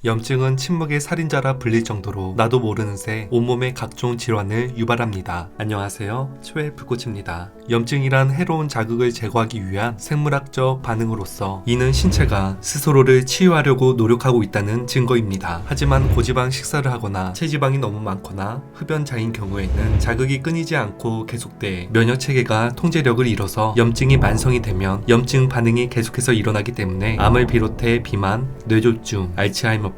염증은 침묵의 살인자라 불릴 정도로 나도 모르는 새 온몸의 각종 질환을 유발합니다. 안녕하세요. 초의 불꽃입니다. 염증이란 해로운 자극을 제거하기 위한 생물학적 반응으로서 이는 신체가 스스로를 치유하려고 노력하고 있다는 증거입니다. 하지만 고지방 식사를 하거나 체지방이 너무 많거나 흡연자인 경우에는 자극이 끊이지 않고 계속돼 면역체계가 통제력을 잃어서 염증이 만성이 되면 염증 반응이 계속해서 일어나기 때문에 암을 비롯해 비만, 뇌졸중, 알츠하이머병,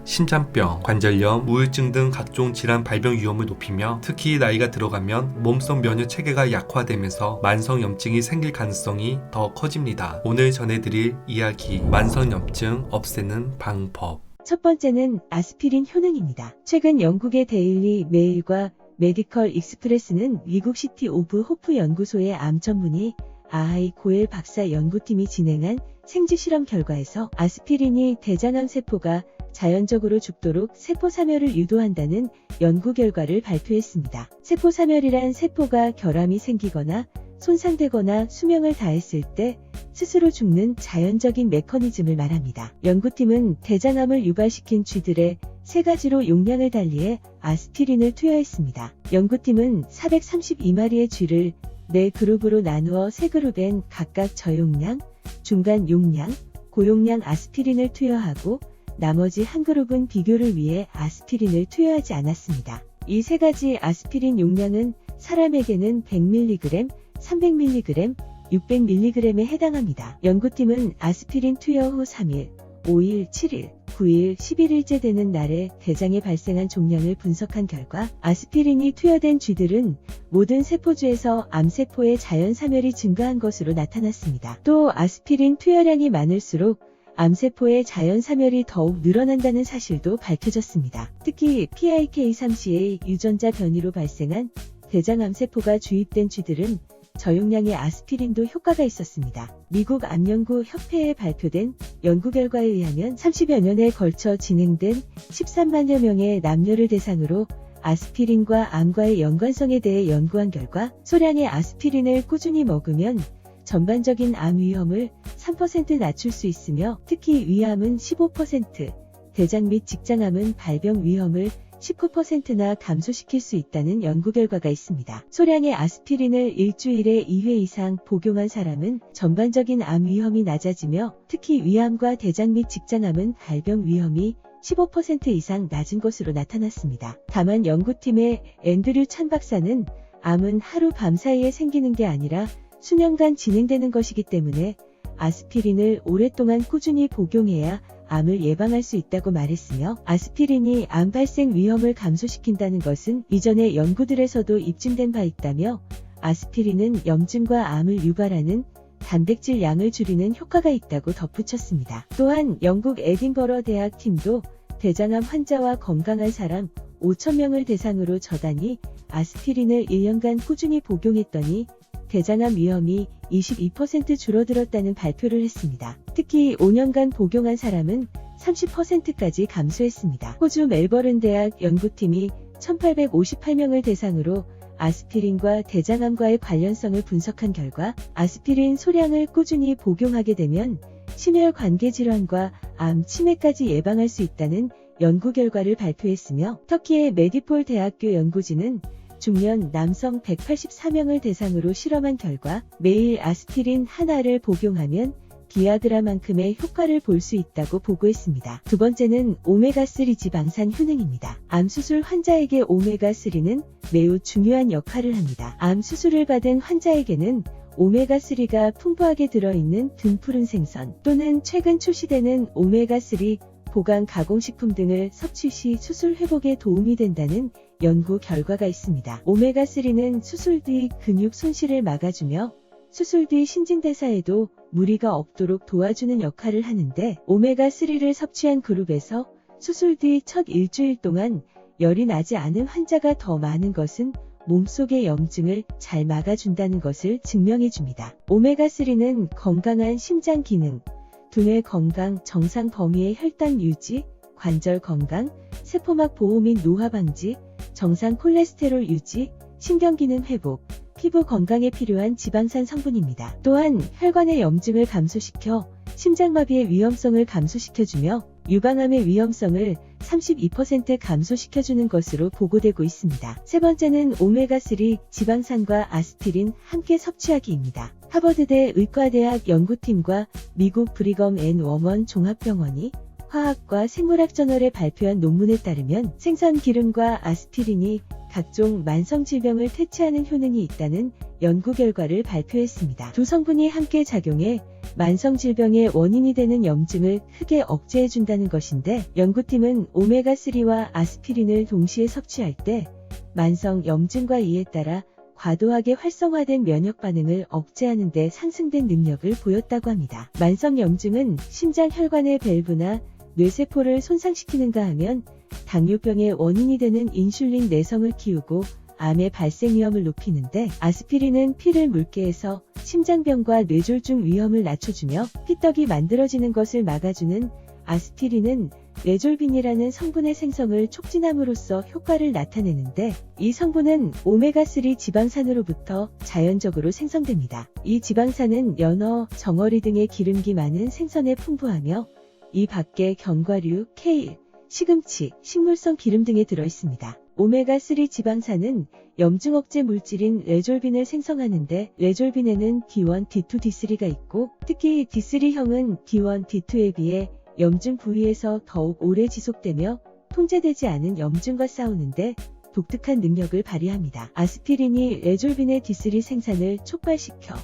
심장병, 관절염, 우울증 등 각종 질환 발병 위험을 높이며 특히 나이가 들어가면 몸속 면역체계가 약화되면서 만성염증이 생길 가능성이 더 커집니다. 오늘 전해드릴 이야기, 만성염증 없애는 방법. 첫 번째는 아스피린 효능입니다. 최근 영국의 데일리 메일과 메디컬 익스프레스는 미국 시티 오브 호프 연구소의 암 전문의 아하이 고엘 박사 연구팀이 진행한 생쥐 실험 결과에서 아스피린이 대장암 세포가 자연적으로 죽도록 세포 사멸을 유도한다는 연구 결과를 발표했습니다. 세포 사멸이란 세포가 결함이 생기거나 손상되거나 수명을 다했을 때 스스로 죽는 자연적인 메커니즘을 말합니다. 연구팀은 대장암을 유발시킨 쥐들의 세 가지로 용량을 달리해 아스피린을 투여했습니다. 연구팀은 432마리의 쥐를 4그룹으로 나누어 3그룹엔 각각 저용량, 중간 용량, 고용량 아스피린을 투여하고 나머지 한 그룹은 비교를 위해 아스피린을 투여하지 않았습니다. 이 세 가지 아스피린 용량은 사람에게는 100mg, 300mg, 600mg에 해당합니다. 연구팀은 아스피린 투여 후 3일, 5일, 7일, 9일, 11일째 되는 날에 대장에 발생한 종양을 분석한 결과 아스피린이 투여된 쥐들은 모든 세포주에서 암세포의 자연 사멸이 증가한 것으로 나타났습니다. 또 아스피린 투여량이 많을수록 암세포의 자연 사멸이 더욱 늘어난다는 사실도 밝혀졌습니다. 특히 PIK3C의 유전자 변이로 발생한 대장암세포가 주입된 쥐들은 저용량의 아스피린도 효과가 있었습니다. 미국 암연구 협회에 발표된 연구 결과에 의하면 30여 년에 걸쳐 진행된 13만여 명의 남녀를 대상으로 아스피린과 암과의 연관성에 대해 연구한 결과 소량의 아스피린을 꾸준히 먹으면 전반적인 암 위험을 3% 낮출 수 있으며 특히 위암은 15%, 대장 및 직장암은 발병 위험을 19%나 감소시킬 수 있다는 연구 결과가 있습니다. 소량의 아스피린을 일주일에 2회 이상 복용한 사람은 전반적인 암 위험이 낮아지며 특히 위암과 대장 및 직장암은 발병 위험이 15% 이상 낮은 것으로 나타났습니다. 다만 연구팀의 앤드류 찬 박사는 암은 하루 밤 사이에 생기는 게 아니라 수년간 진행되는 것이기 때문에 아스피린을 오랫동안 꾸준히 복용해야 암을 예방할 수 있다고 말했으며 아스피린이 암 발생 위험을 감소시킨다는 것은 이전의 연구들에서도 입증된 바 있다며 아스피린은 염증과 암을 유발하는 단백질 양을 줄이는 효과가 있다고 덧붙였습니다. 또한 영국 에딘버러 대학 팀도 대장암 환자와 건강한 사람 5,000명을 대상으로 저단위 아스피린을 1년간 꾸준히 복용했더니 대장암 위험이 22% 줄어들었다는 발표를 했습니다. 특히 5년간 복용한 사람은 30%까지 감소했습니다. 호주 멜버른 대학 연구팀이 1,858명을 대상으로 아스피린과 대장암과의 관련성을 분석한 결과 아스피린 소량을 꾸준히 복용하게 되면 심혈관계 질환과 암, 치매까지 예방할 수 있다는 연구 결과를 발표했으며 터키의 메디폴 대학교 연구진은 중년 남성 184명을 대상으로 실험한 결과 매일 아스피린 하나를 복용하면 비아그라만큼의 효과를 볼 수 있다고 보고했습니다. 두 번째는 오메가3 지방산 효능입니다. 암 수술 환자에게 오메가3는 매우 중요한 역할을 합니다. 암 수술을 받은 환자에게는 오메가3가 풍부하게 들어있는 등푸른 생선 또는 최근 출시되는 오메가3 보강 가공식품 등을 섭취 시 수술 회복에 도움이 된다는 연구 결과가 있습니다. 오메가3는 수술 뒤 근육 손실을 막아주며 수술 뒤 신진대사에도 무리가 없도록 도와주는 역할을 하는데 오메가3를 섭취한 그룹에서 수술 뒤 첫 일주일 동안 열이 나지 않은 환자가 더 많은 것은 몸속의 염증을 잘 막아준다는 것을 증명해줍니다. 오메가3는 건강한 심장 기능, 두뇌 건강, 정상 범위의 혈당 유지, 관절 건강, 세포막 보호 및 노화 방지, 정상 콜레스테롤 유지, 신경기능 회복, 피부 건강에 필요한 지방산 성분입니다. 또한 혈관의 염증을 감소시켜 심장마비의 위험성을 감소시켜주며 유방암의 위험성을 32% 감소시켜주는 것으로 보고되고 있습니다. 세 번째는 오메가3 지방산과 아스피린 함께 섭취하기입니다. 하버드대 의과대학 연구팀과 미국 브리검 앤 워먼 종합병원이 화학과 생물학 저널에 발표한 논문에 따르면 생선 기름과 아스피린이 각종 만성 질병을 퇴치하는 효능이 있다는 연구 결과를 발표했습니다. 두 성분이 함께 작용해 만성 질병의 원인이 되는 염증을 크게 억제해준다는 것인데, 연구팀은 오메가3와 아스피린을 동시에 섭취할 때 만성 염증과 이에 따라 과도하게 활성화된 면역 반응을 억제하는 데 상승된 능력을 보였다고 합니다. 만성 염증은 심장 혈관의 밸브나 뇌세포를 손상시키는가 하면 당뇨병의 원인이 되는 인슐린 내성을 키우고 암의 발생 위험을 높이는데, 아스피린은 피를 묽게 해서 심장병과 뇌졸중 위험을 낮춰주며 피떡이 만들어지는 것을 막아주는 아스피린은 레졸빈이라는 성분의 생성을 촉진함으로써 효과를 나타내는데, 이 성분은 오메가3 지방산으로부터 자연적으로 생성됩니다. 이 지방산은 연어, 정어리 등의 기름기 많은 생선에 풍부하며 이 밖에 견과류, 케일, 시금치, 식물성 기름 등에 들어있습니다. 오메가3 지방산은 염증 억제 물질인 레졸빈을 생성하는데, 레졸빈에는 D1, D2, D3가 있고, 특히 D3형은 D1, D2에 비해 염증 부위에서 더욱 오래 지속되며 통제되지 않은 염증과 싸우는데 독특한 능력을 발휘합니다. 아스피린이 레졸빈의 D3 생산을 촉발시켜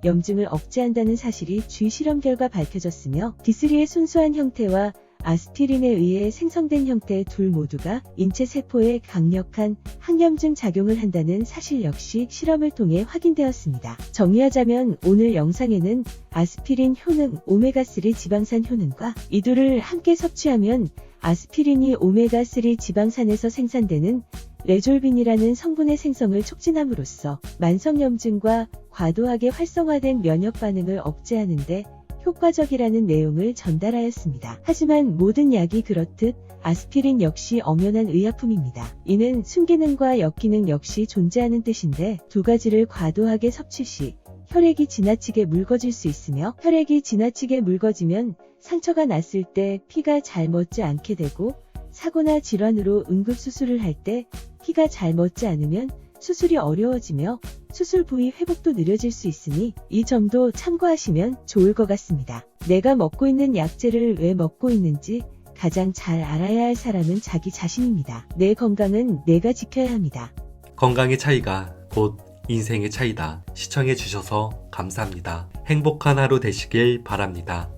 염증을 억제한다는 사실이 주의 실험 결과 밝혀졌으며, D3의 순수한 형태와 아스피린에 의해 생성된 형태 둘 모두가 인체 세포에 강력한 항염증 작용을 한다는 사실 역시 실험을 통해 확인되었습니다. 정리하자면 오늘 영상에는 아스피린 효능, 오메가3 지방산 효능과 이 둘을 함께 섭취하면 아스피린이 오메가3 지방산에서 생산되는 레졸빈이라는 성분의 생성을 촉진함으로써 만성염증과 과도하게 활성화된 면역 반응을 억제하는 데 효과적이라는 내용을 전달하였습니다. 하지만 모든 약이 그렇듯 아스피린 역시 엄연한 의약품입니다. 이는 순기능과 역기능 역시 존재하는 뜻인데, 두 가지를 과도하게 섭취 시 혈액이 지나치게 묽어질 수 있으며, 혈액이 지나치게 묽어지면 상처가 났을 때 피가 잘 멎지 않게 되고, 사고나 질환으로 응급수술을 할 때 피가 잘 멎지 않으면 수술이 어려워지며 수술 부위 회복도 느려질 수 있으니 이 점도 참고하시면 좋을 것 같습니다. 내가 먹고 있는 약재를 왜 먹고 있는지 가장 잘 알아야 할 사람은 자기 자신입니다. 내 건강은 내가 지켜야 합니다. 건강의 차이가 곧 인생의 차이다. 시청해주셔서 감사합니다. 행복한 하루 되시길 바랍니다.